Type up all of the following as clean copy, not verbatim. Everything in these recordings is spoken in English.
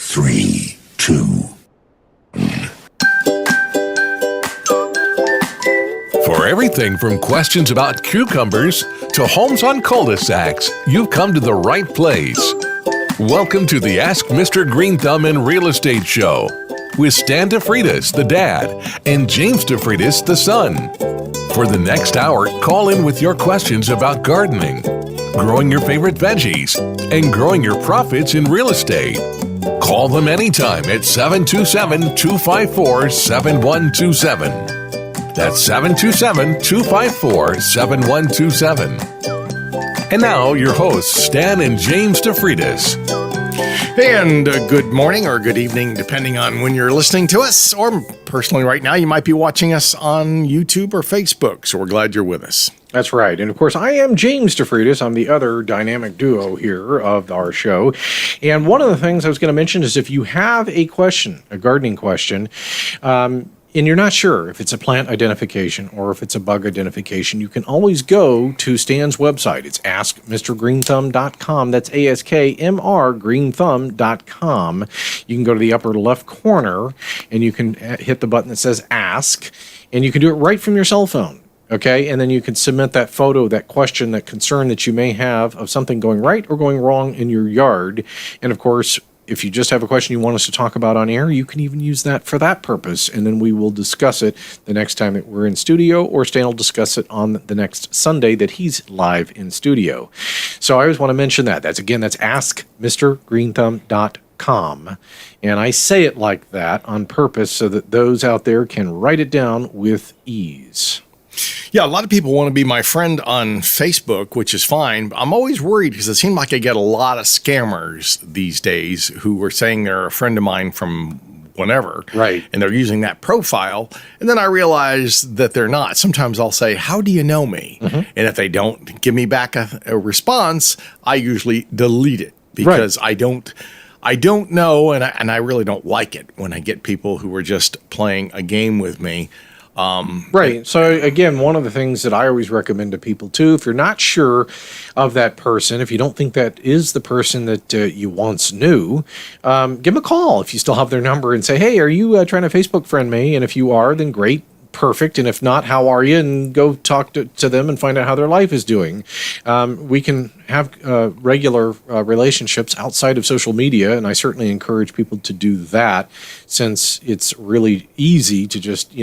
3, 2. For everything from questions about cucumbers to homes on cul-de-sacs, you've come to the right place. Welcome to the Ask Mr. Greenthumb in Real Estate Show with Stan DeFreitas, the dad, and James DeFreitas, the son. For the next hour, call in with your questions about gardening, growing your favorite veggies, and growing your profits in real estate. Call them anytime at 727-254-7127. That's 727-254-7127. And now, your hosts, Stan and James DeFreitas. And good morning or good evening, depending on when you're listening to us. Or personally, right now, you might be watching us on YouTube or Facebook. So we're glad you're with us. That's right. And of course, I am James DeFreitas. I'm the other dynamic duo here of our show. And one of the things I was going to mention is if you have a question, a gardening question, and you're not sure if it's a plant identification or if it's a bug identification, you can always go to Stan's website. It's askmrgreenthumb.com. That's ASKMR greenthumb.com. You can go to the upper left corner and you can hit the button that says Ask, and you can do it right from your cell phone. Okay, and then you can submit that photo, that question, that concern that you may have of something going right or going wrong in your yard. And of course, if you just have a question you want us to talk about on air, you can even use that for that purpose, and then we will discuss it the next time that we're in studio, or Stan will discuss it on the next Sunday that he's live in studio. So I always want to mention that. That's askmrgreenthumb.com. And I say it like that on purpose so that those out there can write it down with ease. Yeah, a lot of people want to be my friend on Facebook, which is fine. But I'm always worried because it seems like I get a lot of scammers these days who are saying they're a friend of mine from whenever. Right. And they're using that profile. And then I realize that they're not. Sometimes I'll say, how do you know me? Mm-hmm. And if they don't give me back a response, I usually delete it because I don't know, and I really don't like it when I get people who are just playing a game with me. Right. So again, one of the things that I always recommend to people too, if you're not sure of that person, if you don't think that is the person that you once knew, give them a call if you still have their number and say, hey, are you trying to Facebook friend me? And if you are, then great. Perfect. And if not, how are you? And go talk to them and find out how their life is doing. We can have regular relationships outside of social media, and I certainly encourage people to do that, since it's really easy to just,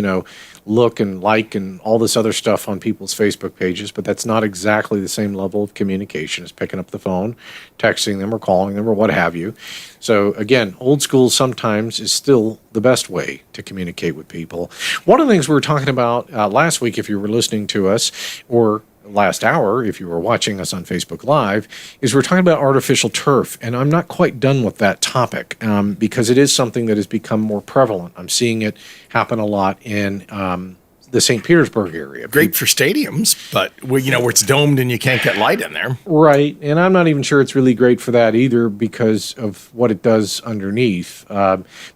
look and like and all this other stuff on people's Facebook pages, but that's not exactly the same level of communication as picking up the phone, texting them or calling them or what have you. So again, old school sometimes is still the best way to communicate with people. One of the things we were talking about last week, if you were listening to us, or last hour, if you were watching us on Facebook Live, is we're talking about artificial turf. And I'm not quite done with that topic because it is something that has become more prevalent. I'm seeing it happen a lot in the St. Petersburg area. Great for stadiums, but where it's domed and you can't get light in there. Right. And I'm not even sure it's really great for that either because of what it does underneath.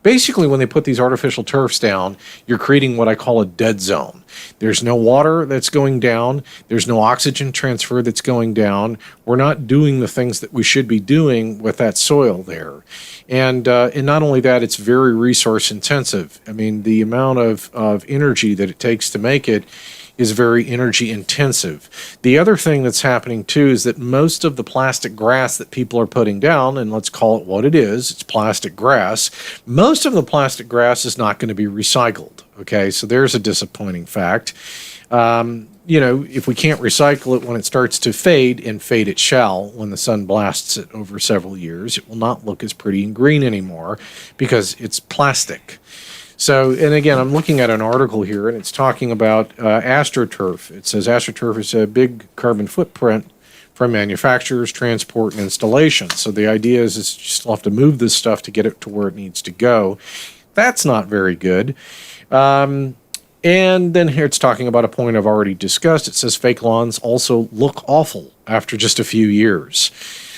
Basically, when they put these artificial turfs down, you're creating what I call a dead zone. There's no water that's going down. There's no oxygen transfer that's going down. We're not doing the things that we should be doing with that soil there. And not only that, it's very resource intensive. I mean, the amount of energy that it takes to make it is very energy intensive. The other thing that's happening too is that most of the plastic grass that people are putting down, and let's call it what it is, it's plastic grass, most of the plastic grass is not going to be recycled. Okay, so there's a disappointing fact. If we can't recycle it when it starts to fade, and fade it shall when the sun blasts it over several years, it will not look as pretty and green anymore because it's plastic. So, and again, I'm looking at an article here, and it's talking about AstroTurf. It says AstroTurf is a big carbon footprint from manufacturers, transport, and installation. So the idea is you just have to move this stuff to get it to where it needs to go. That's not very good. And then here it's talking about a point I've already discussed. It says fake lawns also look awful after just a few years.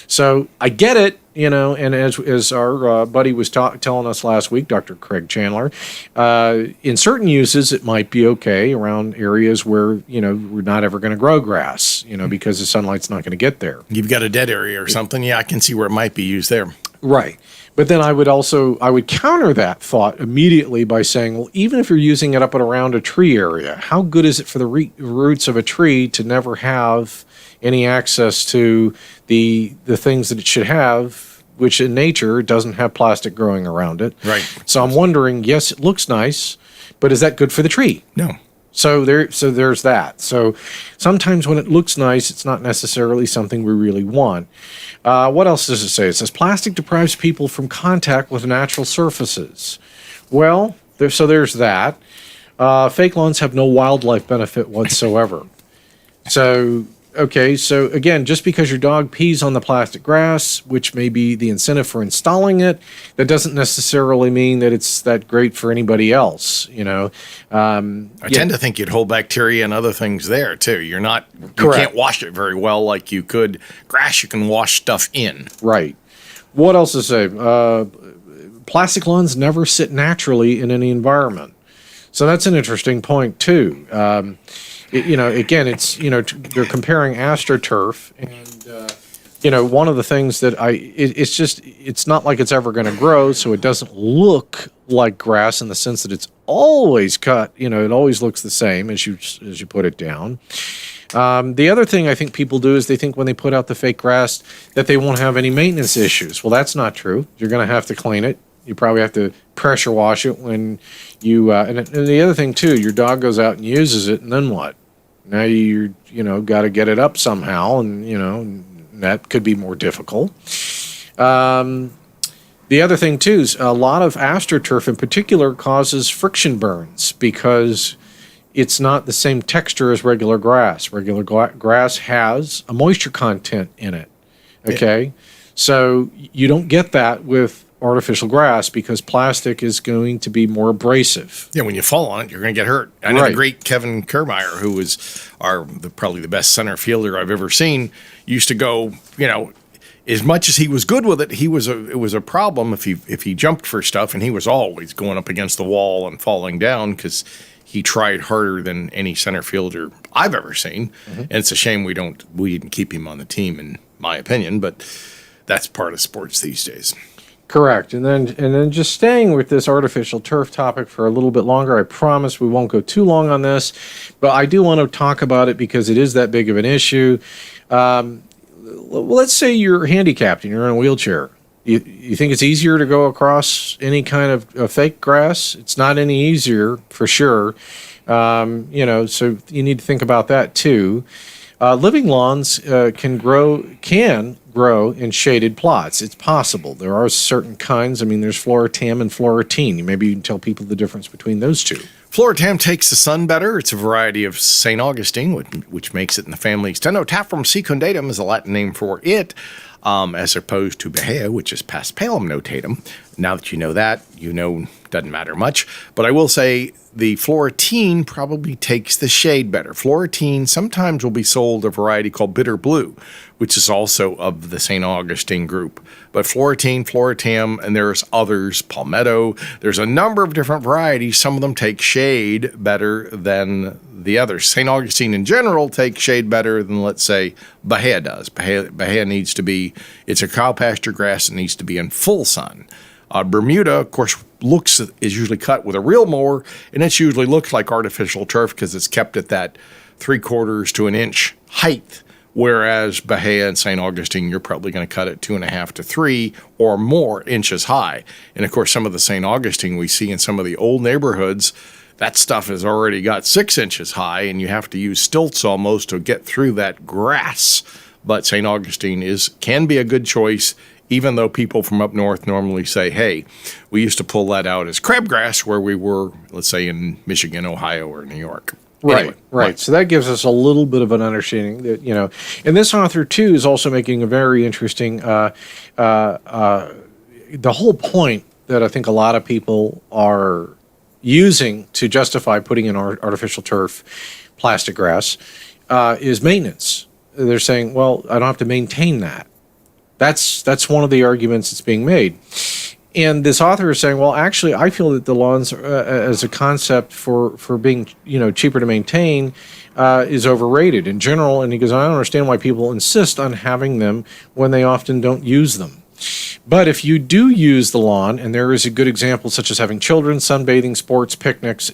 So I get it, and as our buddy was telling us last week, Dr. Craig Chandler, in certain uses it might be okay around areas where, we're not ever going to grow grass, because the sunlight's not going to get there. You've got a dead area or something. Yeah, I can see where it might be used there. Right. But then I would counter that thought immediately by saying, well, even if you're using it up and around a tree area, how good is it for the roots of a tree to never have any access to the things that it should have, which in nature doesn't have plastic growing around it? Right. So I'm wondering, yes, it looks nice, but is that good for the tree? No. So there's that. So sometimes when it looks nice, it's not necessarily something we really want. What else does it say? It says plastic deprives people from contact with natural surfaces. Well, there's that. Fake lawns have no wildlife benefit whatsoever. So again, just because your dog pees on the plastic grass, which may be the incentive for installing it, that doesn't necessarily mean that it's that great for anybody else. I tend to think you'd hold bacteria and other things there too. You can't wash it very well like you could grass. You can wash stuff in. Right. What else to say? Plastic lawns never sit naturally in any environment. So that's an interesting point too. Again, it's, they're comparing AstroTurf, and, one of the things that it's not like it's ever going to grow, so it doesn't look like grass in the sense that it's always cut, it always looks the same as you put it down. The other thing I think people do is they think when they put out the fake grass that they won't have any maintenance issues. Well, that's not true. You're going to have to clean it. You probably have to pressure wash it when you, and the other thing too, your dog goes out and uses it, and then what? Now you got to get it up somehow, and that could be more difficult. The other thing too is a lot of AstroTurf in particular causes friction burns because it's not the same texture as regular grass. Regular grass has a moisture content in it. Okay, yeah. So you don't get that with artificial grass because plastic is going to be more abrasive. Yeah, when you fall on it, you're going to get hurt. I know the great Kevin Kermeyer, who was probably the best center fielder I've ever seen, used to go, as much as he was good with it, it was a problem if he jumped for stuff, and he was always going up against the wall and falling down because he tried harder than any center fielder I've ever seen. Mm-hmm. And it's a shame we didn't keep him on the team, in my opinion, but that's part of sports these days. Correct. And then just staying with this artificial turf topic for a little bit longer, I promise we won't go too long on this, but I do want to talk about it because it is that big of an issue. Let's say you're handicapped and you're in a wheelchair. You think it's easier to go across any kind of fake grass? It's not any easier for sure. So you need to think about that too. Living lawns can grow in shaded plots. It's possible. There are certain kinds. I mean, there's Floratam and Floratine. Maybe you can tell people the difference between those two. Floratam takes the sun better. It's a variety of St. Augustine, which makes it in the family Stenotaphyrum secundatum is a Latin name for it, as opposed to Bahia, which is Paspalum notatum. Now that you know that, doesn't matter much. But I will say the Floratine probably takes the shade better. Floratine sometimes will be sold a variety called Bitter Blue, which is also of the St. Augustine group. But Floratine, Floratam, and there's others, Palmetto. There's a number of different varieties. Some of them take shade better than the others. St. Augustine in general takes shade better than, let's say, Bahia does. Bahia needs to be, it's a cow pasture grass that needs to be in full sun. Bermuda, of course, is usually cut with a real mower, and it usually looks like artificial turf because it's kept at that 3/4 to an inch height. Whereas Bahia and St. Augustine, you're probably going to cut it 2.5 to 3 or more inches high. And of course, some of the St. Augustine we see in some of the old neighborhoods, that stuff has already got 6 inches high, and you have to use stilts almost to get through that grass. But St. Augustine can be a good choice, even though people from up north normally say, hey, we used to pull that out as crabgrass where we were, let's say, in Michigan, Ohio, or New York. Right, anyway, right. So that gives us a little bit of an understanding that, and this author, too, is also making a very interesting, the whole point that I think a lot of people are using to justify putting in artificial turf, plastic grass, is maintenance. They're saying, well, I don't have to maintain that. That's one of the arguments that's being made. And this author is saying, well, actually, I feel that the lawns as a concept for being, cheaper to maintain is overrated in general. And he goes, I don't understand why people insist on having them when they often don't use them. But if you do use the lawn, and there is a good example such as having children, sunbathing, sports, picnics,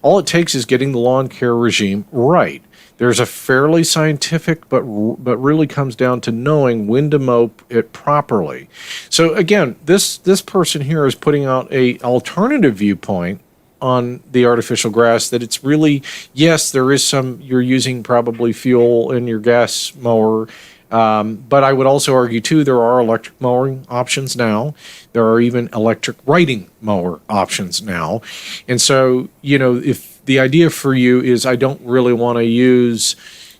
all it takes is getting the lawn care regime right. There's a fairly scientific, but really comes down to knowing when to mow it properly. So again, this person here is putting out a alternative viewpoint on the artificial grass, that it's really, yes, there is some, you're using probably fuel in your gas mower. But I would also argue, too, there are electric mowing options now. There are even electric riding mower options now. And so, if the idea for you is I don't really want to use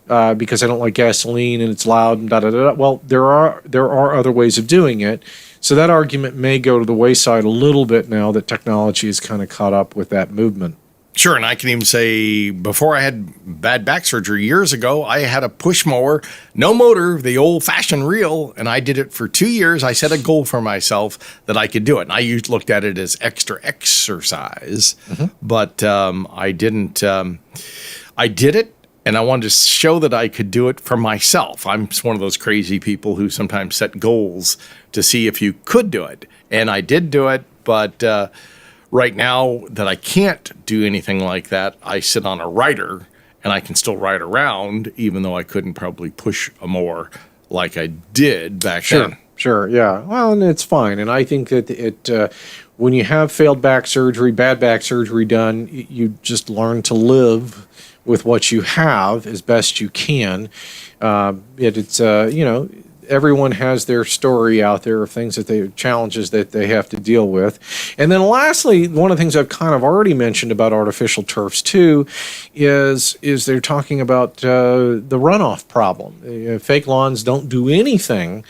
because I don't like gasoline and it's loud and da-da-da-da, well, there are other ways of doing it. So that argument may go to the wayside a little bit now that technology has kind of caught up with that movement. Sure, and I can even say before I had bad back surgery years ago, I had a push mower, no motor, the old-fashioned reel, and I did it for 2 years. I set a goal for myself that I could do it, and I looked at it as extra exercise, but I didn't. I did it, and I wanted to show that I could do it for myself. I'm one of those crazy people who sometimes set goals to see if you could do it, and I did do it, but right now that I can't do anything like that, I sit on a rider and I can still ride around, even though I couldn't probably push a mower like I did back then. Sure, yeah. Well, and it's fine. And I think that when you have failed back surgery, bad back surgery done, you just learn to live with what you have as best you can. Everyone has their story out there of challenges that they have to deal with. And then lastly, one of the things I've kind of already mentioned about artificial turfs too is they're talking about the runoff problem. Fake lawns don't do anything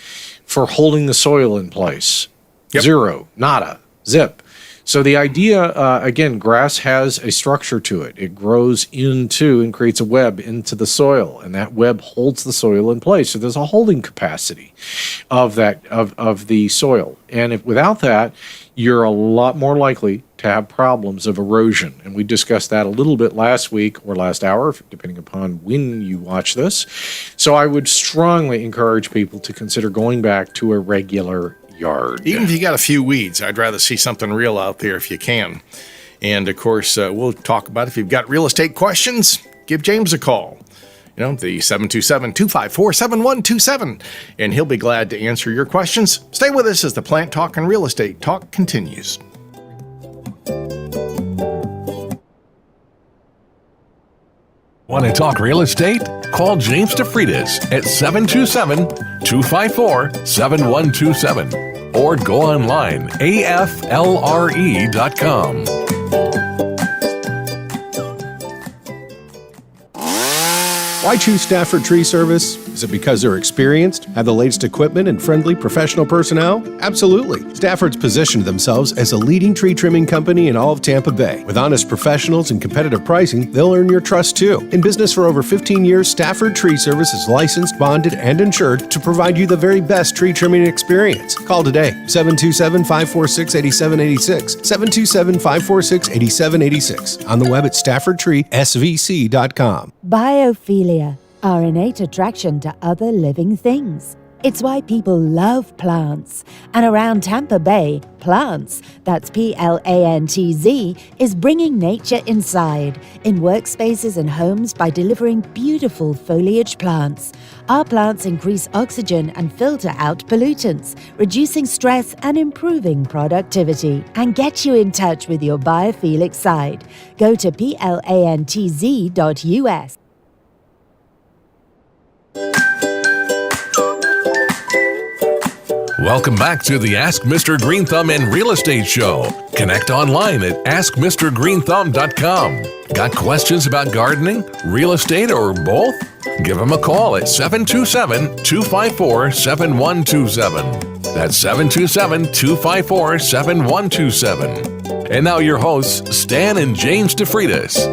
for holding the soil in place. Yep. Zero, nada, zip. So the idea, again, grass has a structure to it. It grows into and creates a web into the soil, and that web holds the soil in place. So there's a holding capacity of the soil. And without that, you're a lot more likely to have problems of erosion. And we discussed that a little bit last week or last hour, depending upon when you watch this. So I would strongly encourage people to consider going back to a regular yard. Even if you got a few weeds, I'd rather see something real out there if you can. And of course, we'll talk about if you've got real estate questions, give James a call. The 727-254-7127, and he'll be glad to answer your questions. Stay with us as the Plant Talk and Real Estate Talk continues. Want to talk real estate? Call James DeFreitas at 727-254-7127 or go online, aflre.com. Why choose Stafford Tree Service? Is it because they're experienced, have the latest equipment, and friendly professional personnel? Absolutely. Stafford's positioned themselves as a leading tree trimming company in all of Tampa Bay. With honest professionals and competitive pricing, they'll earn your trust too. In business for over 15 years, Stafford Tree Service is licensed, bonded, and insured to provide you the very best tree trimming experience. Call today, 727-546-8786, 727-546-8786. On the web at staffordtreesvc.com. Biophilia, our innate attraction to other living things. It's why people love plants. And around Tampa Bay, Plants, that's Plantz, is bringing nature inside, in workspaces and homes by delivering beautiful foliage plants. Our plants increase oxygen and filter out pollutants, reducing stress and improving productivity. And get you in touch with your biophilic side. Go to plantz.us. Welcome back to the Ask Mr. Greenthumb and Real Estate Show. Connect online at askmrgreenthumb.com. Got questions about gardening, real estate, or both? Give him a call at 727-254-7127. That's 727-254-7127. And now your hosts, Stan and James DeFreitas.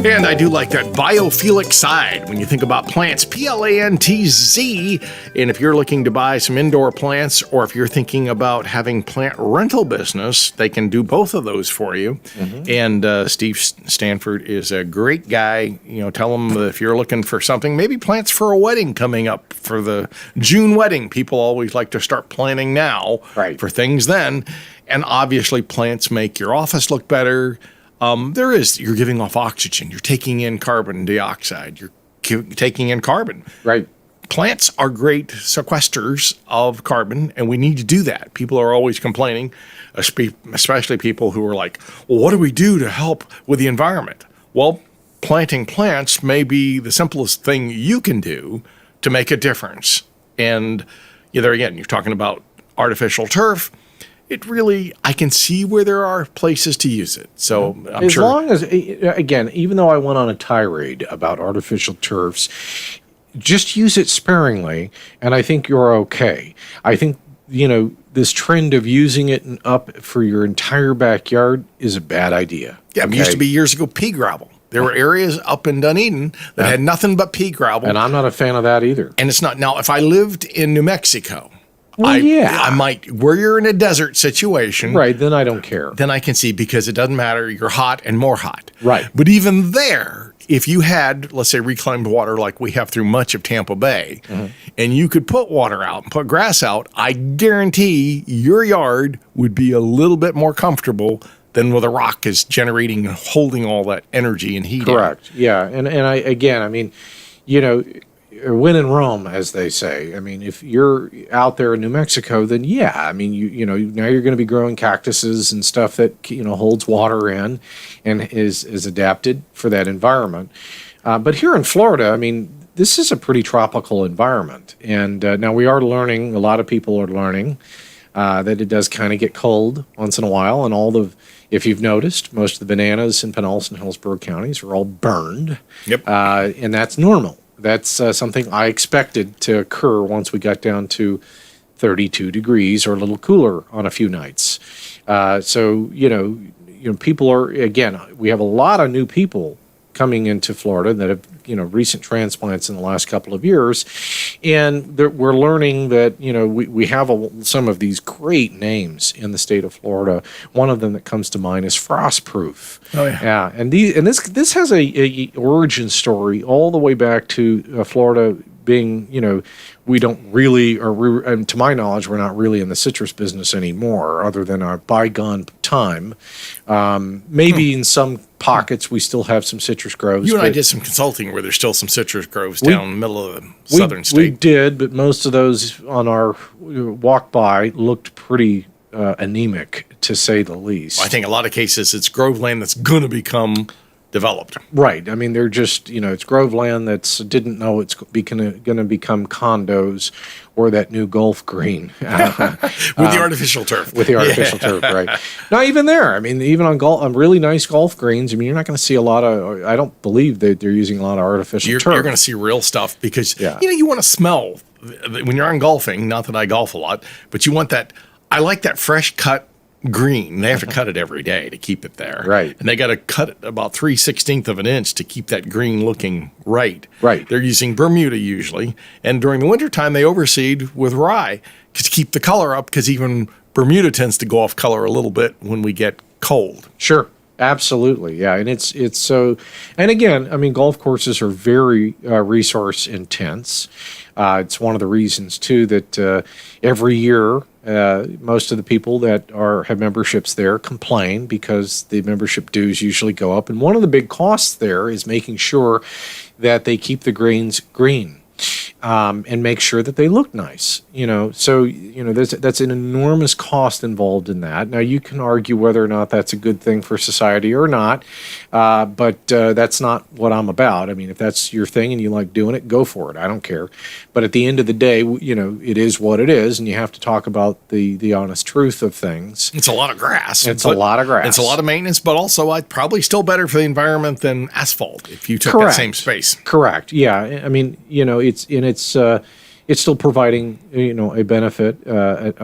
And I do like that biophilic side when you think about plants, Plantz. And if you're looking to buy some indoor plants, or if you're thinking about having plant rental business, they can do both of those for you. And Steve Stanford is a great guy. Tell him that if you're looking for something, maybe plants for a wedding coming up for the June wedding. People always like to start planning now for things then. And obviously plants make your office look better. You're giving off oxygen. You're taking in carbon dioxide. You're taking in carbon. Right. Plants are great sequesters of carbon, and we need to do that. People are always complaining, especially people who are like, well, what do we do to help with the environment? Well, planting plants may be the simplest thing you can do to make a difference. And there again, you're talking about artificial turf. I can see where there are places to use it. So I'm as sure. long as, again, even though I went on a tirade about artificial turfs, just use it sparingly, and I think you're okay. I think, this trend of using it up for your entire backyard is a bad idea. Yeah, it used to be years ago pea gravel. There were areas up in Dunedin that had nothing but pea gravel. And I'm not a fan of that either. And it's not. Now, if I lived in New Mexico, I might, where you're in a desert situation. Right, then I don't care. Then I can see, because it doesn't matter. You're hot and more hot. Right. But even there, if you had, let's say, reclaimed water like we have through much of Tampa Bay, and you could put water out and put grass out, I guarantee your yard would be a little bit more comfortable than with a rock is generating and holding all that energy and heat. Correct. Yeah. And when in Rome, as they say. I mean, if you're out there in New Mexico, then now you're going to be growing cactuses and stuff that holds water in and is adapted for that environment. But here in Florida, I mean, this is a pretty tropical environment, and now we are learning. A lot of people are learning that it does kind of get cold once in a while, and if you've noticed, most of the bananas in Pinellas and Hillsborough counties are all burned. Yep. And that's normal. That's something I expected to occur once we got down to 32 degrees or a little cooler on a few nights. So people are, again, we have a lot of new people coming into Florida that have, recent transplants in the last couple of years. And we're learning that, we have some of these great names in the state of Florida. One of them that comes to mind is Frostproof. Oh, yeah. Yeah. And this has a origin story all the way back to Florida being, we don't really, and to my knowledge, we're not really in the citrus business anymore, other than our bygone time. Maybe in some pockets we still have some citrus groves. You and I did some consulting where there's still some citrus groves down in the middle of the southern state. We did, but most of those on our walk by looked pretty anemic, to say the least. I think in a lot of cases it's grove land that's going to become developed. Right. I mean, they're just, it's grove land that's didn't know it's going to become condos or that new golf green. With the artificial turf. With the artificial turf, right. Not even there. I mean, even on really nice golf greens, I mean, you're not going to see a lot of, I don't believe that they're using a lot of artificial turf. You're going to see real stuff because, you want to smell when you're on golfing, not that I golf a lot, but you want that, I like that fresh cut green. They have to cut it every day to keep it there. Right. And they got to cut it about 3/16 of an inch to keep that green looking right. Right. They're using Bermuda usually. And during the wintertime, they overseed with rye to keep the color up, because even Bermuda tends to go off color a little bit when we get cold. Sure. Absolutely. Yeah. And it's so, and again, I mean, golf courses are very resource intense. It's one of the reasons too that every year most of the people that have memberships there complain because the membership dues usually go up. And one of the big costs there is making sure that they keep the greens green. And make sure that they look nice, So, that's an enormous cost involved in that. Now, you can argue whether or not that's a good thing for society or not, but that's not what I'm about. I mean, if that's your thing and you like doing it, go for it. I don't care. But at the end of the day, it is what it is, and you have to talk about the honest truth of things. It's a lot of grass. It's a lot of grass. It's a lot of maintenance, but also I'd probably still better for the environment than asphalt if you took Correct. that same space. Correct. Yeah. I mean, it's still providing, a benefit,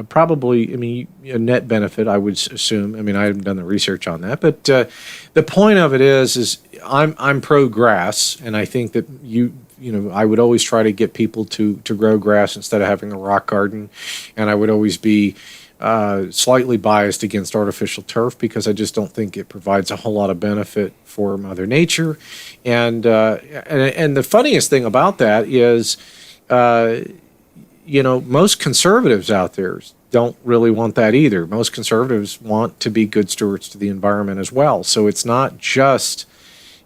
probably, a net benefit, I would assume. I mean, I haven't done the research on that, but the point of it is I'm pro grass, and I think that I would always try to get people to grow grass instead of having a rock garden, and I would always be slightly biased against artificial turf because I just don't think it provides a whole lot of benefit for Mother Nature. And the funniest thing about that is, most conservatives out there don't really want that either. Most conservatives want to be good stewards to the environment as well. So it's not just,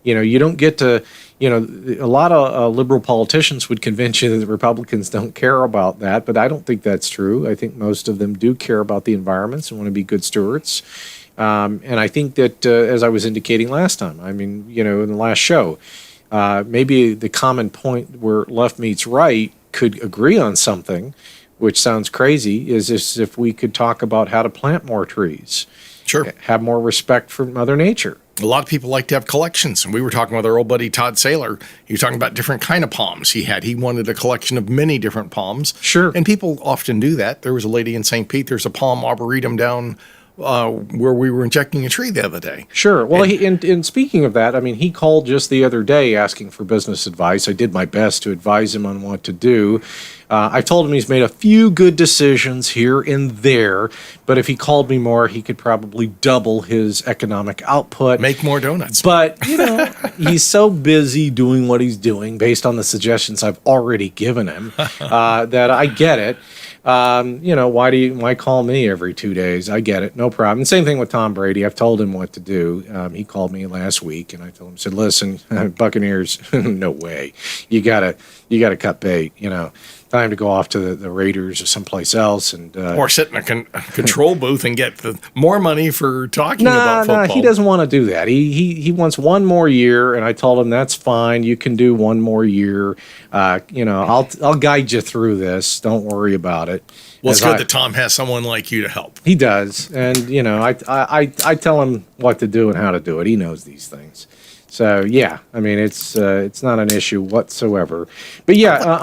you don't get to, a lot of liberal politicians would convince you that the Republicans don't care about that, but I don't think that's true. I think most of them do care about the environments and want to be good stewards. And I think that, as I was indicating last time, in the last show, maybe the common point where left meets right could agree on something, which sounds crazy, is if we could talk about how to plant more trees. Sure. Have more respect for Mother Nature. A lot of people like to have collections, and we were talking with our old buddy Todd Saylor. He was talking about different kind of palms he had. He wanted a collection of many different palms. Sure. And people often do that. There was a lady in St. Pete. There's a palm arboretum down where we were injecting a tree the other day. Sure. Well, and speaking of that, he called just the other day asking for business advice. I did my best to advise him on what to do. I told him he's made a few good decisions here and there, but if he called me more, he could probably double his economic output. Make more donuts. But, he's so busy doing what he's doing based on the suggestions I've already given him that I get it. Why call me every 2 days? I get it. No problem. And same thing with Tom Brady. I've told him what to do. He called me last week and I told him, said, listen, Buccaneers, no way. You gotta cut bait, time to go off to the Raiders or someplace else. Or sit in a control booth and get more money for talking about football. No, he doesn't want to do that. He wants one more year, and I told him that's fine. You can do one more year. I'll guide you through this. Don't worry about it. Well, it's good that Tom has someone like you to help. He does, and I tell him what to do and how to do it. He knows these things. So yeah, it's not an issue whatsoever. But yeah,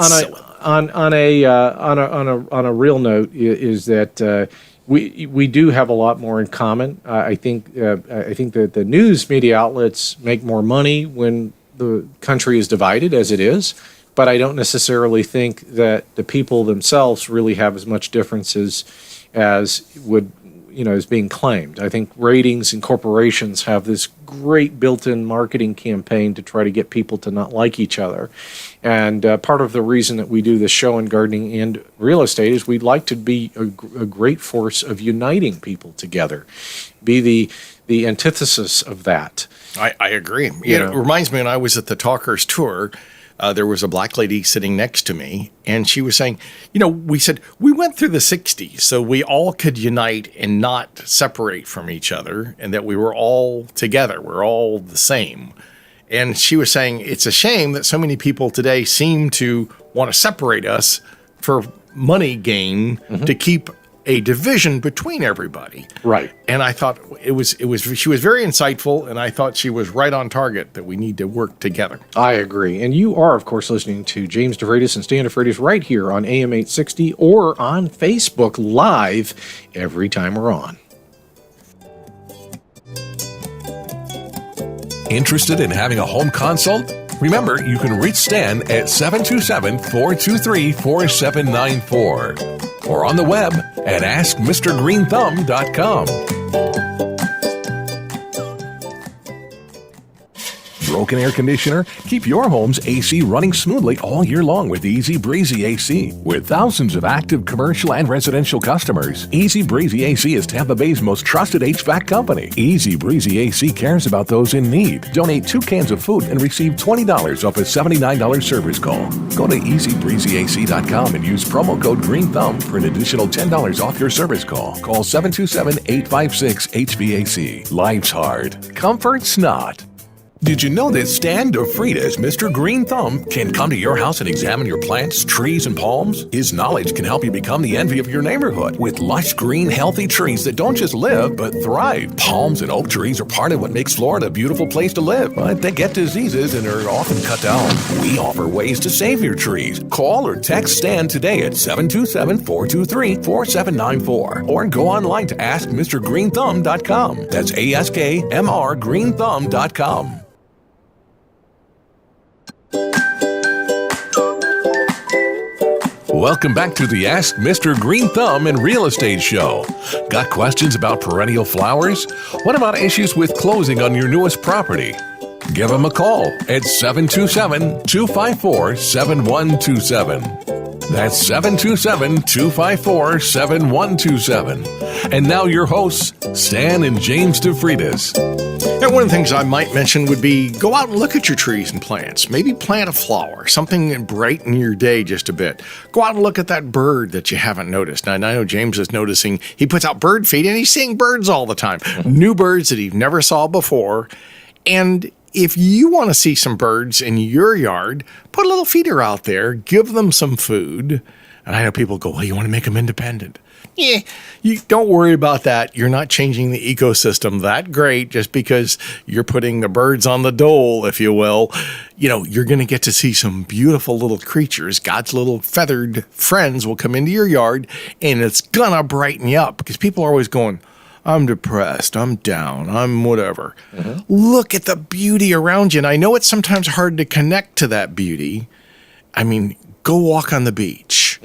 on a real note is that we do have a lot more in common. I think that the news media outlets make more money when the country is divided as it is, but I don't necessarily think that the people themselves really have as much differences as would is being claimed. I think ratings and corporations have this great built-in marketing campaign to try to get people to not like each other. And part of the reason that we do this show in gardening and real estate is we'd like to be a great force of uniting people together, be the antithesis of that. I agree. It reminds me when I was at the Talkers Tour, there was a black lady sitting next to me, and she was saying, we said, we went through the 60s, so we all could unite and not separate from each other, and that we were all together. We're all the same. And she was saying, it's a shame that so many people today seem to want to separate us for money gain to keep a division between everybody. Right. And I thought she was very insightful, and I thought she was right on target that we need to work together. I agree. And you are, of course, listening to James DeFreitas and Stan DeFreitas right here on AM 860 or on Facebook Live every time we're on. Interested in having a home consult? Remember, you can reach Stan at 727-423-4794 or on the web at AskMrGreenthumb.com. Broken air conditioner? Keep your home's AC running smoothly all year long with Easy Breezy AC. With thousands of active commercial and residential customers, Easy Breezy AC is Tampa Bay's most trusted HVAC company. Easy Breezy AC cares about those in need. Donate 2 cans of food and receive $20 off a $79 service call. Go to EasyBreezyAC.com and use promo code GreenThumb for an additional $10 off your service call. Call 727-856-HVAC. Life's hard. Comfort's not. Did you know that Stan DeFrida's Mr. Green Thumb can come to your house and examine your plants, trees, and palms? His knowledge can help you become the envy of your neighborhood with lush, green, healthy trees that don't just live, but thrive. Palms and oak trees are part of what makes Florida a beautiful place to live, but they get diseases and are often cut down. We offer ways to save your trees. Call or text Stan today at 727-423-4794 or go online to AskMrGreenThumb.com. That's AskMRGreenThumb.com. Welcome back to the Ask Mr. Green Thumb and Real Estate Show. Got questions about perennial flowers? What about issues with closing on your newest property? Give them a call at 727-254-7127. That's 727-254-7127. And now your hosts, Stan and James DeFridas. And one of the things I might mention would be go out and look at your trees and plants. Maybe plant a flower, something that brighten your day just a bit. Go out and look at that bird that you haven't noticed. Now, I know James is noticing he puts out bird feed and he's seeing birds all the time. New birds that he never saw before. And if you want to see some birds in your yard, put a little feeder out there, give them some food. And I know people go, well, you want to make them independent. Yeah, you don't worry about that. You're not changing the ecosystem that great just because you're putting the birds on the dole, if you will. You know, you're going to get to see some beautiful little creatures. God's little feathered friends will come into your yard, and it's going to brighten you up because people are always going, I'm depressed, I'm down, I'm whatever. Look at the beauty around you. And I know it's sometimes hard to connect to that beauty. I mean, go walk on the beach.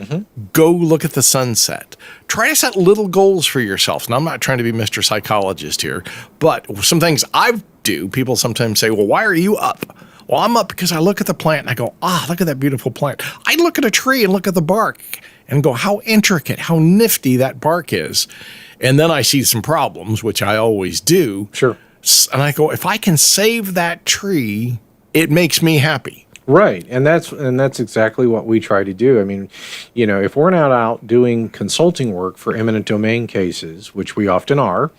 Go look at the sunset. Try to set little goals for yourself. And I'm not trying to be Mr. Psychologist here, but some things I do, people sometimes say, well, why are you up? Well, I'm up because I look at the plant and I go, look at that beautiful plant. I look at a tree and look at the bark and go, how intricate, how nifty that bark is. And then I see some problems, which I always do. Sure. And I go, if I can save that tree, it makes me happy. Right, and that's exactly what we try to do. I mean, you know, if we're not out doing consulting work for eminent domain cases, which we often are,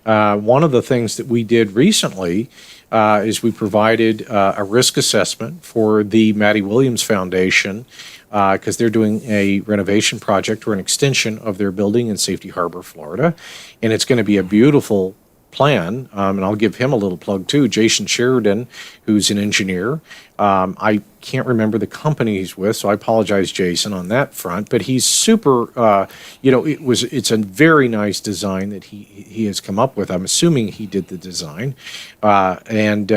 one of the things that we did recently is we provided a risk assessment for the Maddie Williams Foundation because they're doing a renovation project or an extension of their building in Safety Harbor, Florida, and it's going to be a beautiful plan, and I'll give him a little plug too. Jason Sheridan, who's an engineer. I can't remember the company he's with, so I apologize, Jason, on that front. But he's super. It's a very nice design that he has come up with. I'm assuming he did the design, and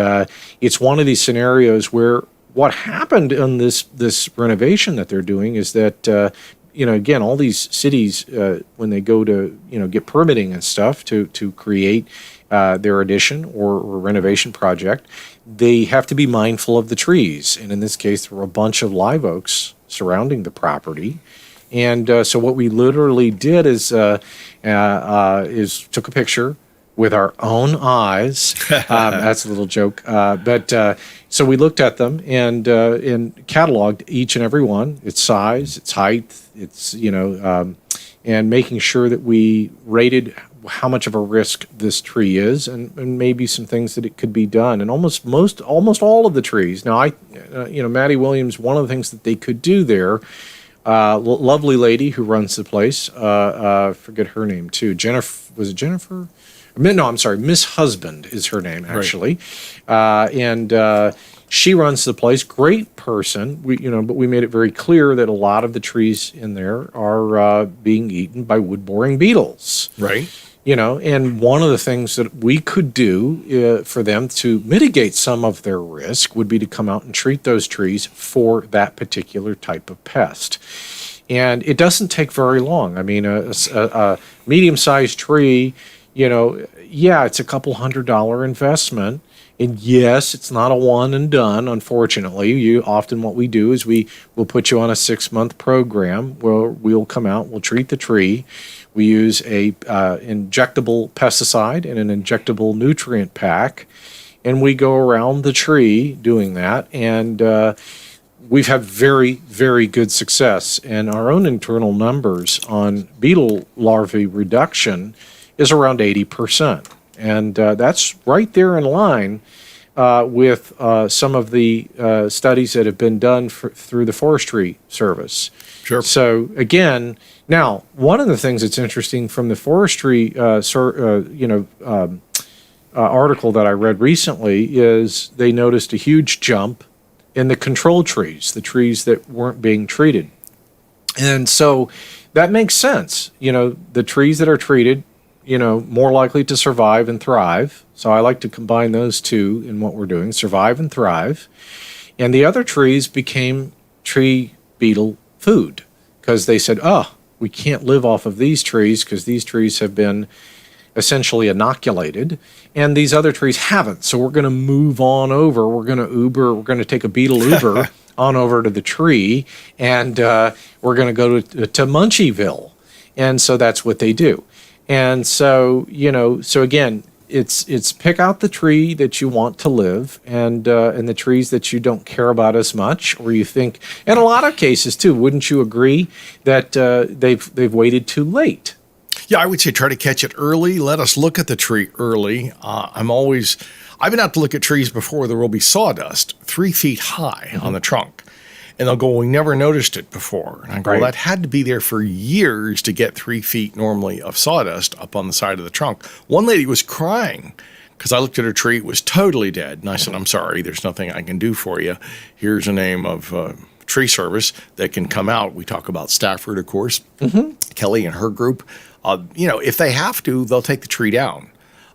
it's one of these scenarios where what happened in this renovation that they're doing is that. Again, all these cities, when they go to, get permitting and stuff to create their addition or renovation project, they have to be mindful of the trees. And in this case, there were a bunch of live oaks surrounding the property. And so what we literally did is took a picture with our own eyes. That's a little joke. So we looked at them and cataloged each and every one, its size, its height, its, and making sure that we rated how much of a risk this tree is and maybe some things that it could be done. And almost all of the trees. Now, Maddie Williams, one of the things that they could do there, lovely lady who runs the place, forget her name too. Jennifer, was it Jennifer? No, I'm sorry. Miss Husband is her name, actually. Right. And she runs the place. Great person. But we made it very clear that a lot of the trees in there are being eaten by wood-boring beetles. Right. And one of the things that we could do for them to mitigate some of their risk would be to come out and treat those trees for that particular type of pest. And it doesn't take very long. I mean, a medium-sized tree, it's a couple $100 investment. And yes, it's not a one and done, unfortunately. Often what we do is we'll put you on a 6-month program where we'll come out, we'll treat the tree. We use a injectable pesticide and an injectable nutrient pack, and we go around the tree doing that. And we've had very, very good success. And our own internal numbers on beetle larvae reduction is around 80%. And that's right there in line with some of the studies that have been done through the Forestry Service. Sure. So again, now one of the things that's interesting from the forestry, article that I read recently is they noticed a huge jump in the control trees, the trees that weren't being treated, and so that makes sense. The trees that are treated, more likely to survive and thrive. So I like to combine those two in what we're doing, survive and thrive. And the other trees became tree beetle food because they said, we can't live off of these trees because these trees have been essentially inoculated and these other trees haven't. So we're going to move on over. We're going to take a beetle Uber on over to the tree and we're going to go to Munchieville. And so that's what they do. And so, so again, it's pick out the tree that you want to live and the trees that you don't care about as much, or you think, in a lot of cases too, wouldn't you agree that they've waited too late? Yeah, I would say try to catch it early. Let us look at the tree early. I've been out to look at trees before there will be sawdust 3 feet high on the trunk. And they'll go, we never noticed it before. And I go, Right. That had to be there for years to get 3 feet normally of sawdust up on the side of the trunk. One lady was crying because I looked at her tree. It was totally dead. And I said, I'm sorry, there's nothing I can do for you. Here's a name of tree service that can come out. We talk about Stafford, of course. Kelly and her group. If they have to, they'll take the tree down.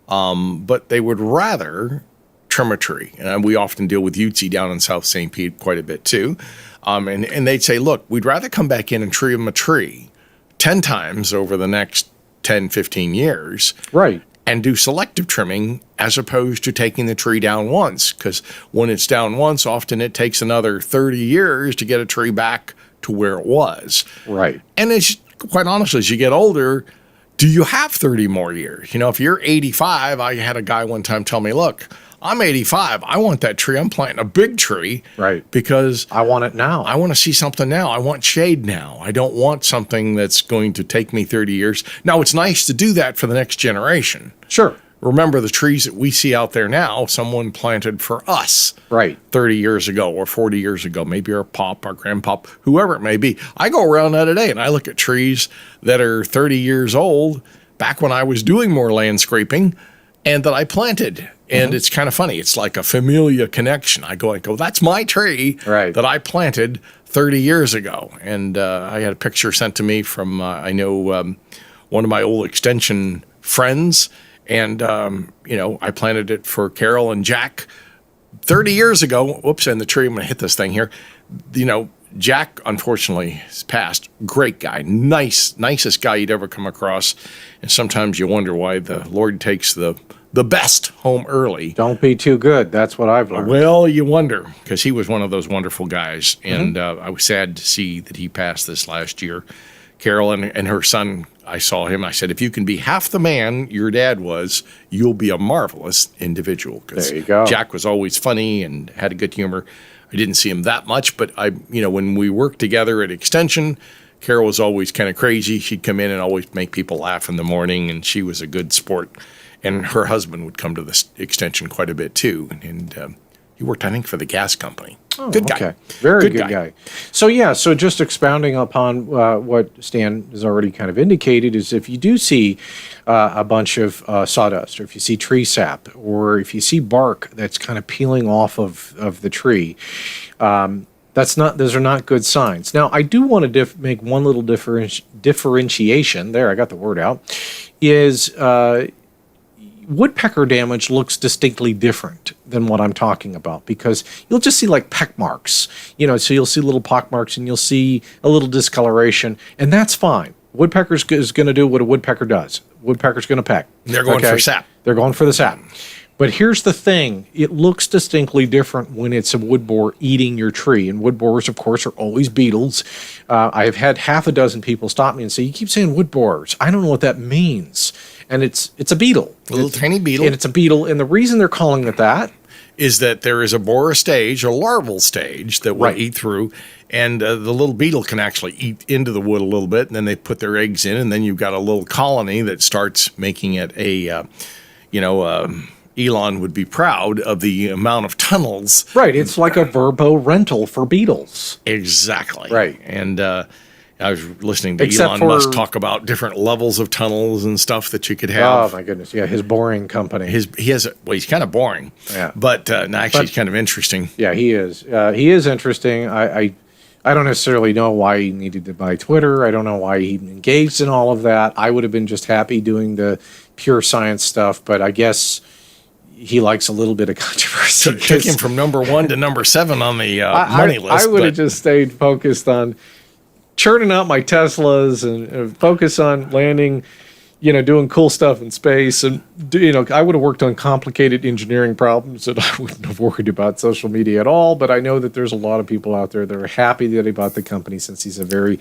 But they would rather trim a tree. And we often deal with Ute down in South St. Pete quite a bit too. And they'd say, look, we'd rather come back in and trim a tree 10 times over the next 10, 15 years. Right. And do selective trimming as opposed to taking the tree down once. Because when it's down once, often it takes another 30 years to get a tree back to where it was. Right. And it's quite honestly, as you get older, do you have 30 more years? If you're 85, I had a guy one time tell me, look, I'm 85. I want that tree. I'm planting a big tree. Right. Because I want it now. I want to see something now. I want shade now. I don't want something that's going to take me 30 years. Now, it's nice to do that for the next generation. Sure. Remember, the trees that we see out there now, someone planted for us. Right. 30 years ago or 40 years ago, maybe our pop, our grandpop, whoever it may be. I go around that today and I look at trees that are 30 years old, back when I was doing more landscaping, and that I planted. And it's kind of funny. It's like a familia connection. I go, that's my tree that I planted 30 years ago. And I had a picture sent to me from, one of my old extension friends. And, I planted it for Carol and Jack 30 years ago. Whoops, and the tree, I'm going to hit this thing here. Jack, unfortunately, has passed. Great guy. Nicest guy you'd ever come across. And sometimes you wonder why the Lord takes the best home early. Don't be too good. That's what I've learned. Well, you wonder, because he was one of those wonderful guys. And I was sad to see that he passed this last year. Carol and her son, I saw him. I said, if you can be half the man your dad was, you'll be a marvelous individual. There you go. Jack was always funny and had a good humor. I didn't see him that much, but when we worked together at Extension, Carol was always kind of crazy. She'd come in and always make people laugh in the morning, and she was a good sport. And her husband would come to this Extension quite a bit too. And he worked, I think, for the gas company. Oh, good guy. Okay. Very good guy. So just expounding upon what Stan has already kind of indicated is if you do see a bunch of sawdust, or if you see tree sap, or if you see bark that's kind of peeling off of the tree, those are not good signs. Now, I do want to make one little differentiation. There, I got the word out. Is woodpecker damage looks distinctly different than what I'm talking about, because you'll just see like peck marks, so you'll see little pock marks and you'll see a little discoloration, and that's fine. Woodpecker's is going to do what a woodpecker does. Woodpecker's going to peck. They're going for sap. They're going for the sap. But here's the thing. It looks distinctly different when it's a wood borer eating your tree. And wood borers, of course, are always beetles. I have had half a dozen people stop me and say, you keep saying wood borers. I don't know what that means. And it's a beetle. A little tiny beetle. And it's a beetle. And the reason they're calling it that is that there is a borer stage, a larval stage that will eat through, and the little beetle can actually eat into the wood a little bit, and then they put their eggs in, and then you've got a little colony that starts making it Elon would be proud of the amount of tunnels. Right. It's like a Verbo rental for beetles. Exactly. Right. And I was listening to Except Elon for- Musk talk about different levels of tunnels and stuff that you could Oh, have. my goodness. Yeah, his boring company. He's kind of boring. Yeah. But actually, he's kind of interesting. Yeah, he is. He is interesting. I don't necessarily know why he needed to buy Twitter. I don't know why he engaged in all of that. I would have been just happy doing the pure science stuff, but I guess he likes a little bit of controversy. Took him from number 1 to number 7 on the money list. I would have just stayed focused on churning out my Teslas and focus on landing, doing cool stuff in space. And, I would have worked on complicated engineering problems that I wouldn't have worried about social media at all. But I know that there's a lot of people out there that are happy that he bought the company, since he's a very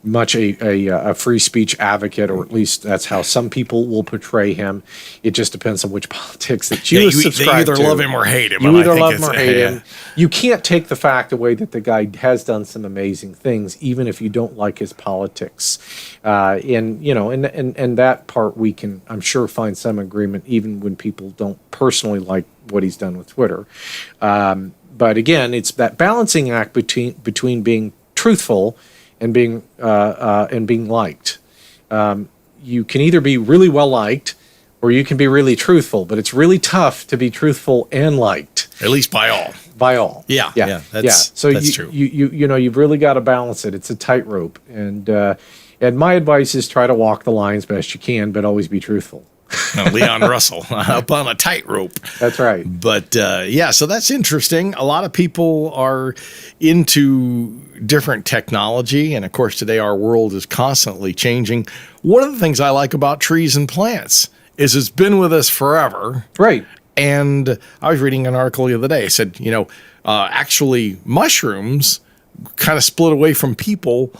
much a free speech advocate, or at least that's how some people will portray him. It just depends on which politics that you subscribe to. They either love him or hate him. You and I either think love him or it's- hate yeah. him. You can't take the fact away that the guy has done some amazing things, even if you don't like his politics. And that part we can, I'm sure, find some agreement, even when people don't personally like what he's done with Twitter. But again, it's that balancing act between being truthful and being liked. You can either be really well liked, or you can be really truthful. But it's really tough to be truthful and liked At least by all. by all. Yeah, that's true. You've really got to balance it. It's a tightrope, and my advice is try to walk the line as best you can, but always be truthful. Leon Russell up on a tightrope. That's right. But so that's interesting. A lot of people are into different technology. And of course, today our world is constantly changing. One of the things I like about trees and plants is it's been with us forever. Right. And I was reading an article the other day. It said, actually mushrooms kind of split away from people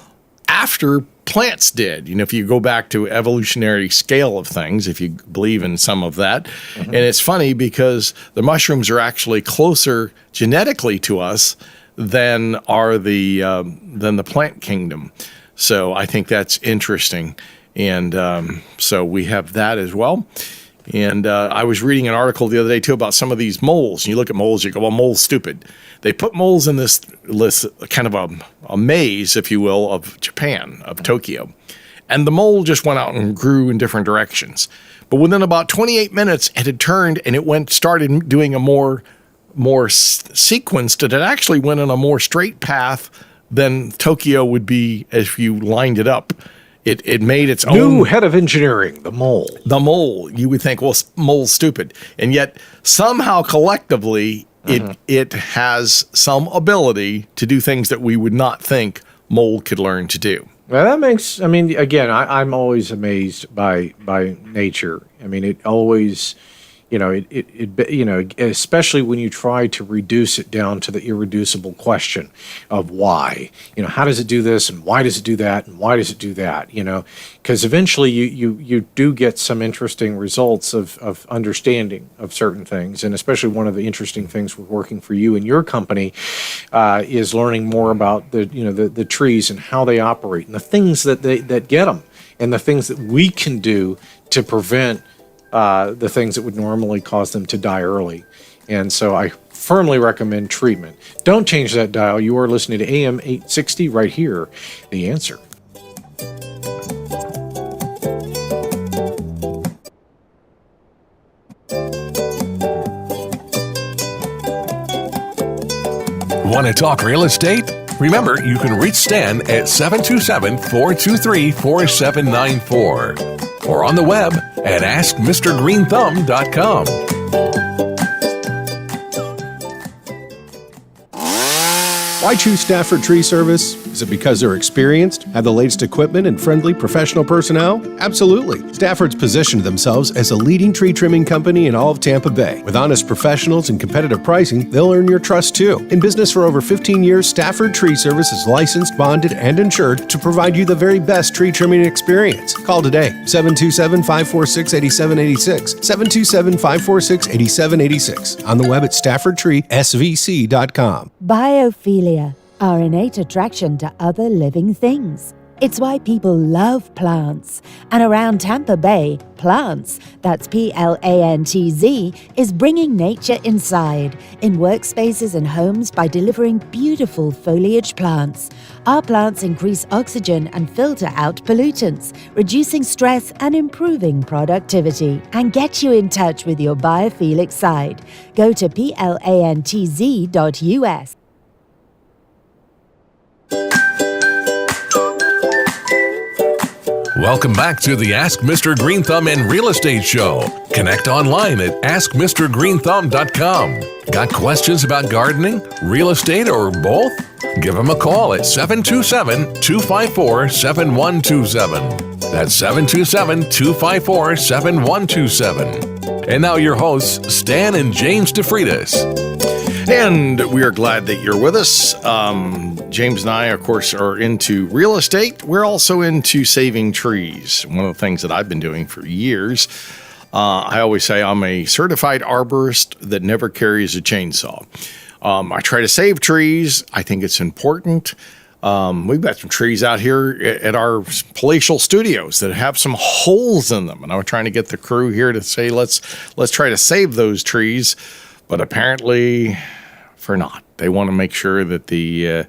after plants did. If you go back to evolutionary scale of things, if you believe in some of that. And it's funny because the mushrooms are actually closer genetically to us than the plant kingdom. So I think that's interesting. And so we have that as well. And I was reading an article the other day, too, about some of these moles. And you look at moles, you go, well, mole's stupid. They put moles in this kind of a maze, if you will, of Japan, of Tokyo. And the mole just went out and grew in different directions. But within about 28 minutes, it had turned and it started doing a more sequenced, it actually went on a more straight path than Tokyo would be if you lined it up. It made its own. New head of engineering, the mole. The mole. You would think, well, mole's stupid. And yet, somehow collectively, it has some ability to do things that we would not think mole could learn to do. Well, that makes, again, I'm always amazed by nature. It always, especially when you try to reduce it down to the irreducible question of why. How does it do this, and why does it do that, and why does it do that? Because eventually you do get some interesting results of understanding of certain things, and especially one of the interesting things with working for you and your company is learning more about the trees and how they operate and the things that get them, and the things that we can do to prevent the things that would normally cause them to die early. And so I firmly recommend treatment. Don't change that dial. You are listening to AM 860 right here. The Answer. Want to talk real estate? Remember, you can reach Stan at 727-423-4794 or on the web at AskMrGreenthumb.com. Why choose Stafford Tree Service? Is it because they're experienced, have the latest equipment, and friendly professional personnel? Absolutely. Stafford's positioned themselves as a leading tree trimming company in all of Tampa Bay. With honest professionals and competitive pricing, they'll earn your trust too. In business for over 15 years, Stafford Tree Service is licensed, bonded, and insured to provide you the very best tree trimming experience. Call today, 727-546-8786, 727-546-8786, on the web at StaffordTreeSVC.com. Biophilia, our innate attraction to other living things. It's why people love plants. And around Tampa Bay, Plants, that's Plantz, is bringing nature inside in workspaces and homes by delivering beautiful foliage plants. Our plants increase oxygen and filter out pollutants, reducing stress and improving productivity. And get you in touch with your biophilic side. Go to plantz.us. Welcome back to the Ask Mr. Greenthumb and Real Estate Show. Connect online at askmrgreenthumb.com. Got questions about gardening, real estate, or both? Give him a call at 727-254-7127. That's 727-254-7127. And now your hosts, Stan and James DeFreitas. And we are glad that you're with us. James and I, of course, are into real estate. We're also into saving trees. One of the things that I've been doing for years. I always say I'm a certified arborist that never carries a chainsaw. I try to save trees. I think it's important. We've got some trees out here at our palatial studios that have some holes in them. And I'm trying to get the crew here to say, let's try to save those trees. But apparently, for not. They want to make sure that they're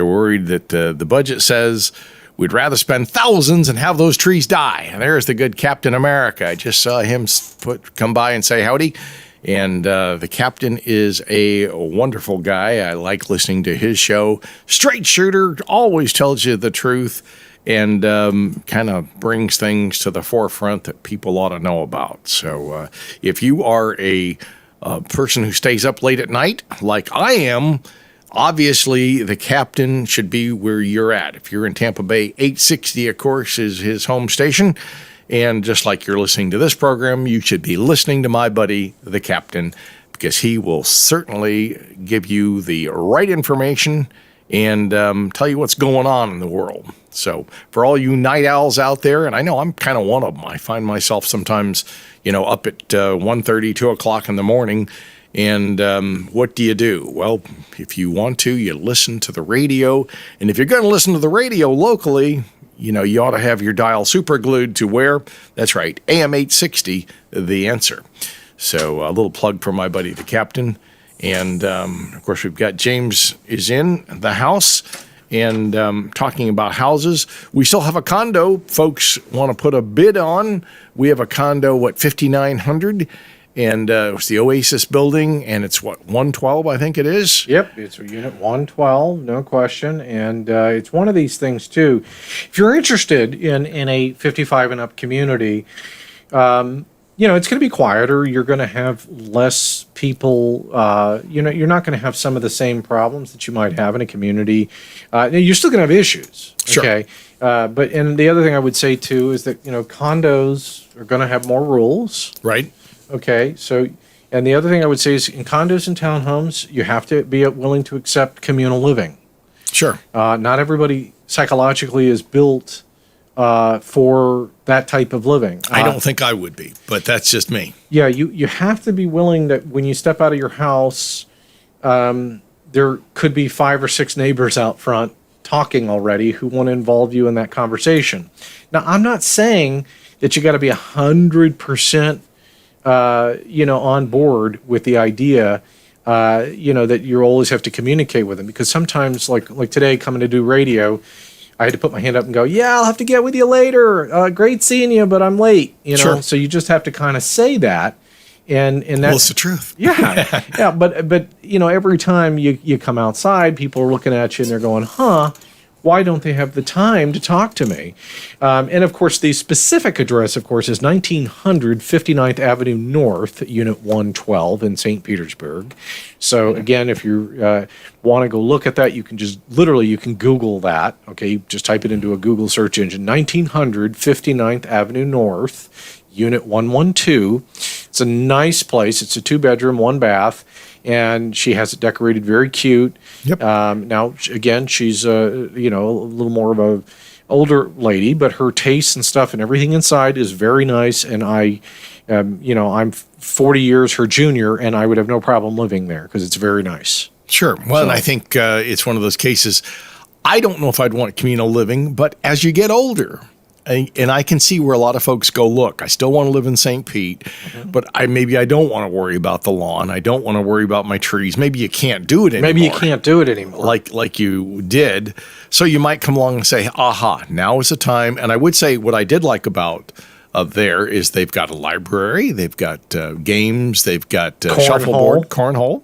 worried that the budget says we'd rather spend thousands and have those trees die. And there's the good Captain America. I just saw him come by and say howdy. And the captain is a wonderful guy. I like listening to his show. Straight shooter, always tells you the truth and kind of brings things to the forefront that people ought to know about. So if you are a person who stays up late at night, like I am, obviously the captain should be where you're at. If you're in Tampa Bay, 860, of course, is his home station. And just like you're listening to this program, you should be listening to my buddy, the captain, because he will certainly give you the right information and tell you what's going on in the world. So for all you night owls out there, and I know I'm kind of one of them, I find myself sometimes, up at 1:30, 2 o'clock in the morning. And what do you do? Well, if you want to, you listen to the radio. And if you're going to listen to the radio locally, you ought to have your dial super glued to where? That's right, AM 860, The Answer. So a little plug for my buddy, the captain. And, of course, we've got James is in the house and talking about houses. We still have a condo folks want to put a bid on. We have a condo, 5,900, and it's the Oasis building, and it's 112, I think it is? Yep, it's unit 112, no question. And it's one of these things, too. If you're interested in a 55 and up community, it's going to be quieter. You're going to have less people. You're not going to have some of the same problems that you might have in a community. You're still going to have issues. Sure. Okay. And the other thing I would say too is that condos are going to have more rules. Right. Okay. So, and the other thing I would say is in condos and townhomes, you have to be willing to accept communal living. Sure. Not everybody psychologically is built for that type of living. I don't think I would be, but that's just me. Yeah, you have to be willing that when you step out of your house, there could be 5 or 6 neighbors out front talking already who want to involve you in that conversation. Now, I'm not saying that you got to be 100%, on board with the idea, that you always have to communicate with them, because sometimes, like today, coming to do radio, I had to put my hand up and go, yeah, I'll have to get with you later. Great seeing you, but I'm late. Sure. So you just have to kind of say that. And that's well, it's the truth. Yeah. Yeah. But every time you come outside, people are looking at you and they're going, why don't they have the time to talk to me? And of course, the specific address, of course, is 1900 59th Avenue North, Unit 112 in St. Petersburg. So again, if you want to go look at that, you can you can Google that. Okay, you just type it into a Google search engine, 1900 59th Avenue North, Unit 112. It's a nice place. It's a 2-bedroom, 1-bath. And she has it decorated very cute. Yep. Now, again, she's a little more of a older lady, but her tastes and stuff and everything inside is very nice. And I'm 40 years her junior, and I would have no problem living there because it's very nice. Sure. Well, and I think it's one of those cases. I don't know if I'd want communal living, but as you get older, and I can see where a lot of folks go, look, I still want to live in St. Pete, but maybe I don't want to worry about the lawn. I don't want to worry about my trees. Maybe you can't do it anymore. Maybe you can't do it anymore. Like you did. So you might come along and say, aha, now is the time. And I would say what I did like about there is they've got a library, they've got games, they've got shuffleboard, cornhole.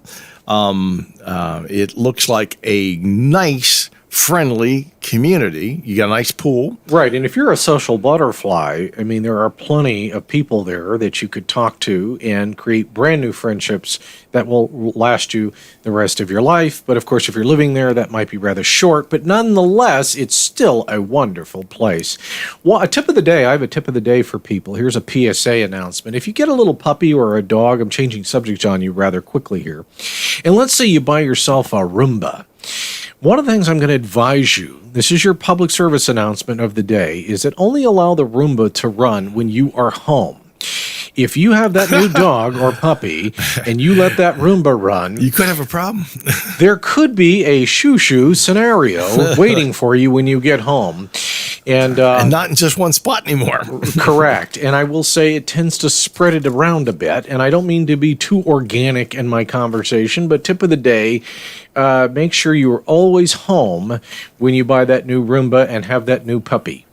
It looks like a nice, friendly community. You got a nice pool. Right. And if you're a social butterfly, I mean, there are plenty of people there that you could talk to and create brand new friendships that will last you the rest of your life. But of course, if you're living there, that might be rather short. But nonetheless, it's still a wonderful place. Well, a tip of the day, I have a tip of the day for people. Here's a PSA announcement. If you get a little puppy or a dog, I'm changing subjects on you rather quickly here. And let's say you buy yourself a Roomba. One of the things I'm going to advise you, this is your public service announcement of the day, is that only allow the Roomba to run when you are home. If you have that new dog or puppy and you let that Roomba run, you could have a problem. There could be a shoo-shoo scenario waiting for you when you get home. And not in just one spot anymore. Correct. And I will say it tends to spread it around a bit. And I don't mean to be too organic in my conversation, but tip of the day, make sure you are always home when you buy that new Roomba and have that new puppy.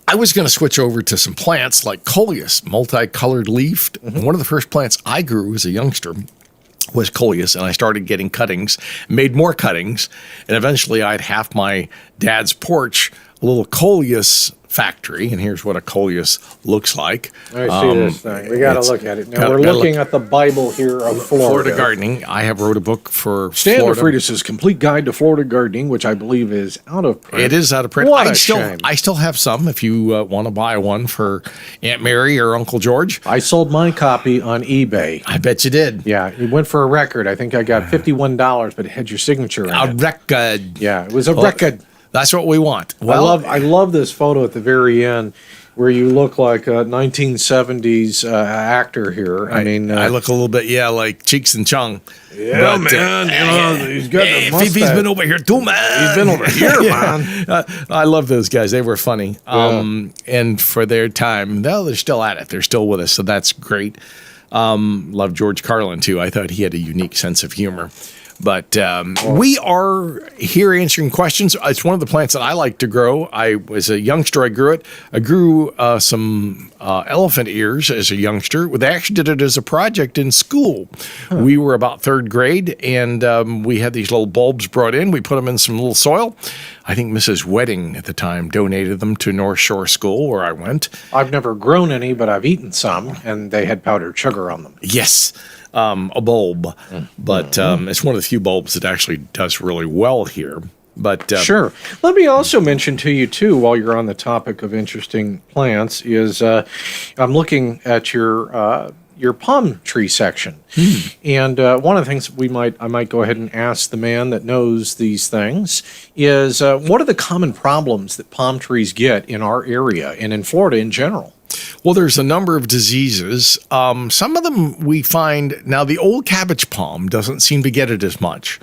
I was going to switch over to some plants like coleus, multicolored leafed. Mm-hmm. One of the first plants I grew as a youngster was coleus, and I started getting cuttings, made more cuttings, and eventually I had half my dad's porch, a little coleus factory, and here's what a coleus looks like. I see this thing. We got to look at it. Now, we're looking at the Bible here of Florida. Gardening. I have wrote a book for Stan Florida. DeFreitas' Complete Guide to Florida Gardening, which I believe is out of print. It is out of print. What a shame. I still have some if you want to buy one for Aunt Mary or Uncle George. I sold my copy on eBay. I bet you did. Yeah, it went for a record. I think I got $51, but it had your signature in it. A record. Yeah, it was a record. That's what we want. Well, I love this photo at the very end where you look like a 1970s actor here. I mean, I look a little bit, like Cheeks and Chung. Yeah, but, man. He's got the mustache. Fifi's been over here too, man. He's been over here, man. I love those guys. They were funny. And for their time, they're still at it. They're still with us, so that's great. Love George Carlin, too. I thought he had a unique sense of humor. But we are here answering questions. It's one of the plants that I like to grow. As a youngster, I grew it. I grew some elephant ears as a youngster. They actually did it as a project in school. Huh. We were about third grade, and we had these little bulbs brought in. We put them in some little soil. I think Mrs. Wedding at the time donated them to North Shore School, where I went. I've never grown any, but I've eaten some, and they had powdered sugar on them. Yes. A bulb, but it's one of the few bulbs that actually does really well here. But sure. Let me also mention to you, too, while you're on the topic of interesting plants, is I'm looking at your palm tree section. And one of the things I might go ahead and ask the man that knows these things is what are the common problems that palm trees get in our area and in Florida in general? Well, there's a number of diseases. Some of them we find, now the old cabbage palm doesn't seem to get it as much,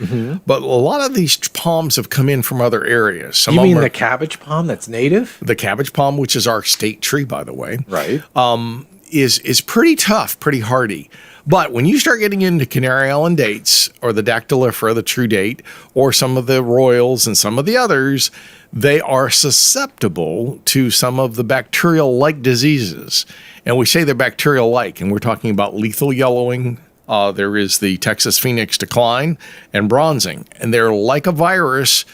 but a lot of these palms have come in from other areas. You mean the cabbage palm that's native? The cabbage palm, which is our state tree, by the way, right? Is pretty tough, pretty hardy. But when you start getting into Canary Island dates or the Dactylifera, the true date, or some of the royals and some of the others, they are susceptible to some of the bacterial-like diseases. And we say they're bacterial-like, and we're talking about lethal yellowing. There is the Texas Phoenix decline and bronzing. And they're like a virus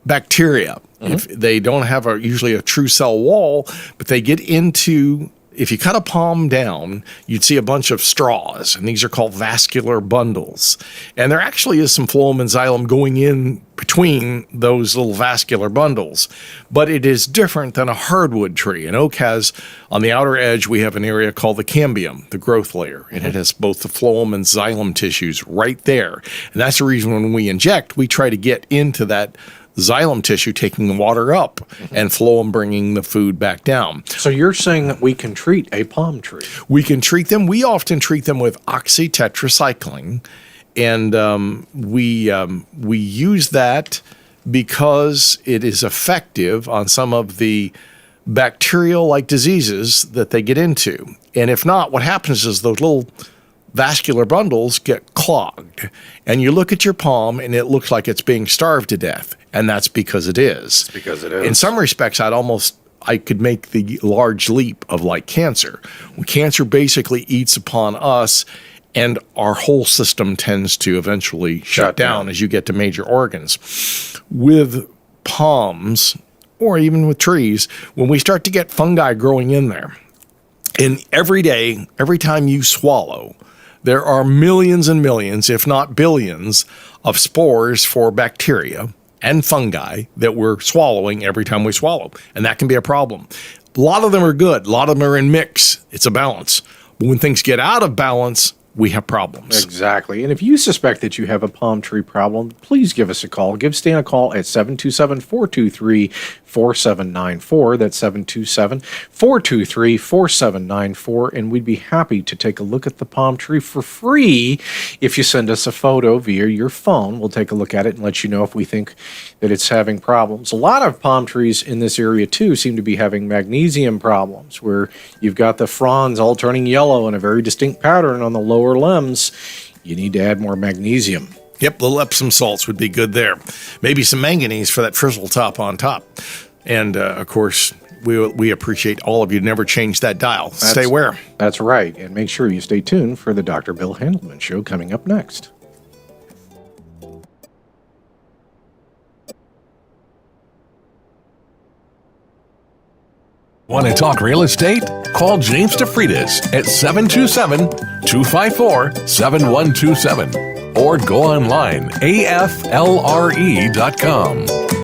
bacteria. If they don't have usually a true cell wall, but they get into... If you cut a palm down, you'd see a bunch of straws, and these are called vascular bundles. And there actually is some phloem and xylem going in between those little vascular bundles. But it is different than a hardwood tree. An oak has, on the outer edge, we have an area called the cambium, the growth layer. And it has both the phloem and xylem tissues right there. And that's the reason when we inject, we try to get into that xylem tissue taking the water up and phloem bringing the food back down. So you're saying that we can treat a palm tree? We can treat them. We often treat them with oxytetracycline, and we use that because it is effective on some of the bacterial-like diseases that they get into. And if not, what happens is those little vascular bundles get clogged. And you look at your palm and it looks like it's being starved to death. And that's because it is. It's because it is. In some respects, I could make the large leap of like cancer. When cancer basically eats upon us, and our whole system tends to eventually shut down as you get to major organs. With palms, or even with trees, when we start to get fungi growing in there, and every day, every time you swallow, there are millions and millions, if not billions, of spores for bacteria and fungi that we're swallowing every time we swallow. And that can be a problem. A lot of them are good. A lot of them are in mix. It's a balance. But when things get out of balance, we have problems. Exactly. And if you suspect that you have a palm tree problem, please give us a call. Give Stan a call at 727-423-4794. That's 727-423-4794. And we'd be happy to take a look at the palm tree for free if you send us a photo via your phone. We'll take a look at it and let you know if we think that it's having problems. A lot of palm trees in this area, too, seem to be having magnesium problems, where you've got the fronds all turning yellow in a very distinct pattern on the lower limbs. You need to add more magnesium. Yep, little Epsom salts would be good there. Maybe some manganese for that frizzle top on top. And, of course, we appreciate all of you. Never change that dial. Stay where? That's right. And make sure you stay tuned for the Dr. Bill Handelman Show coming up next. Want to talk real estate? Call James DeFreitas at 727-254-7127 or go online aflre.com.